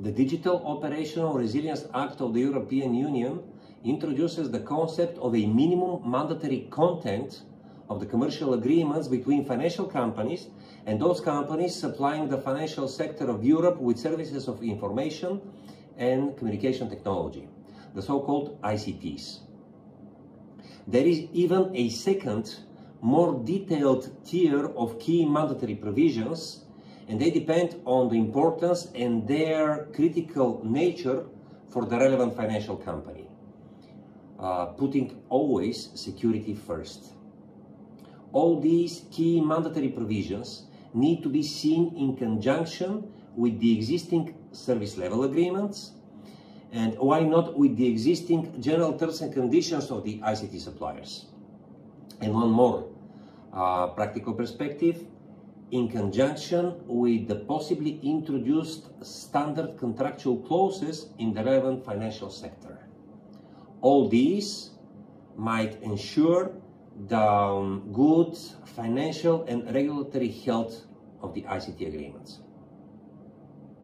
The Digital Operational Resilience Act of the European Union introduces the concept of a minimum mandatory content of the commercial agreements between financial companies and those companies supplying the financial sector of Europe with services of information and communication technology, the so-called ICTs. There is even a second, more detailed tier of key mandatory provisions, and they depend on the importance and their critical nature for the relevant financial company, putting always security first. All these key mandatory provisions need to be seen in conjunction with the existing service level agreements, and why not with the existing general terms and conditions of the ICT suppliers. And one more practical perspective, in conjunction with the possibly introduced standard contractual clauses in the relevant financial sector. All these might ensure the good financial and regulatory health of the ICT agreements.